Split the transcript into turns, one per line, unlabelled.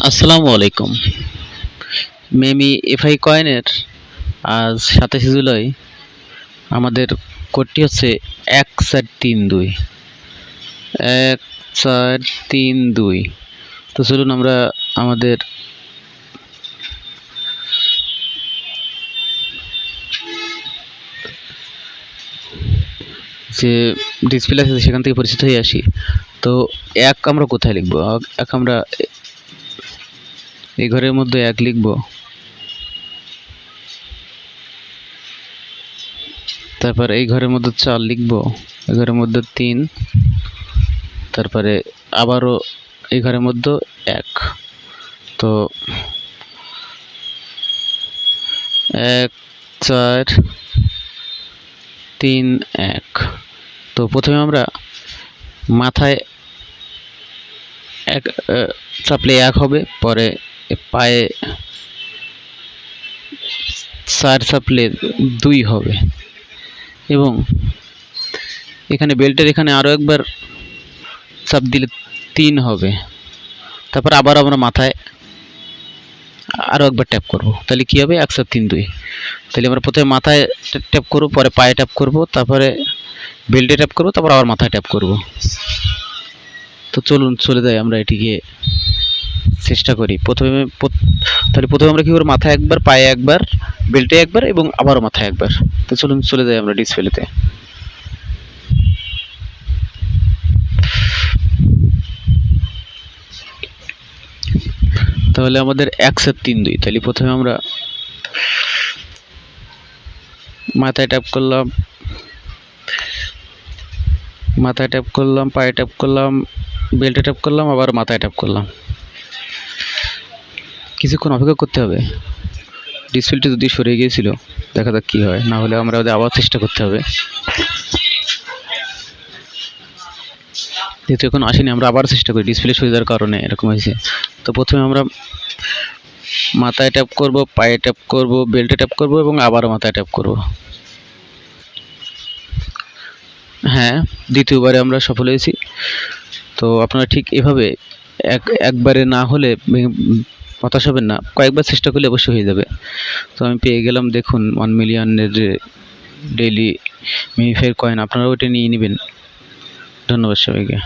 আসসালামু আলাইকুম। Mamy FI কয়েনের আজ 27 জুলাই আমাদের কোডটি হচ্ছে 1432 1432। তো চলুন আমরা আমাদের যে ডিসপ্লে আছে সেখান থেকে পরিচিত হয়ে আসি। তো এক আমরা কোথায় লিখব? এক আমরা এই ঘরের মধ্যে এক লিখব, তারপর এই ঘরের মধ্যে 4 লিখব, এই ঘরের মধ্যে 3, তারপরে আবারও এই ঘরের মধ্যে 1। তো 1 4 3 1। তো প্রথমে আমরা মাথায় এক চাপলে 1 হবে, পরে পায়ে 4 চাপলে 2 হবে, এবং এখানে বেল্টের এখানে আরও একবার চাপ দিলে 3 হবে। তারপর আবার আমরা মাথায় আরও একবার ট্যাপ করব, তাহলে কি হবে? 1 4 3 2। তাহলে আমরা প্রথমে মাথায় ট্যাপ করব, পরে পায়ে ট্যাপ করব, তারপরে বেল্টে ট্যাপ করব, তারপর আবার মাথায় ট্যাপ করব। তো চলুন চলে যাই, আমরা এটিকে চেষ্টা করি। তাহলে প্রথমে আমরা কি করব? মাথায় একবার, পায়ে একবার, বেল্টে একবার এবং আবারও মাথায় একবার। তো চলুন চলে যাই আমরা ডিসপ্লেতে। তাহলে আমাদের 1 4 3 2। তাহলে প্রথমে আমরা মাথায় ট্যাপ করলাম, মাথায় ট্যাপ করলাম, পায়ে ট্যাপ করলাম, বেল্টে ট্যাপ করলাম, আবার মাথায় ট্যাপ করলাম। কিছুক্ষণ অপেক্ষা করতে হবে। ডিসপ্লেটি যদি সরে গিয়েছিল, দেখা যাক কী হয়। না হলে আমরা আবার চেষ্টা করতে হবে। যেহেতু এখন আসেনি, আমরা আবার চেষ্টা করি। ডিসপ্লে সরে যাওয়ার কারণে এরকম হয়েছে। তো প্রথমে আমরা মাথায় ট্যাপ করব, পায়ে ট্যাপ করব, বেল্টে ট্যাপ করব এবং আবারও মাথায় ট্যাপ করব। হ্যাঁ, দ্বিতীয়বারে আমরা সফল হয়েছি। তো আপনারা ঠিক এভাবে একবারে না হলে হতাশ হবেন না, কয়েকবার চেষ্টা করলে অবশ্যই হয়ে যাবে। তো আমি পেয়ে গেলাম, দেখুন 1 মিলিয়নের যে ডেইলি মেমি এফআই কয়েন। আপনারাও ওটা নিয়ে নেবেন। ধন্যবাদ সবাইকে।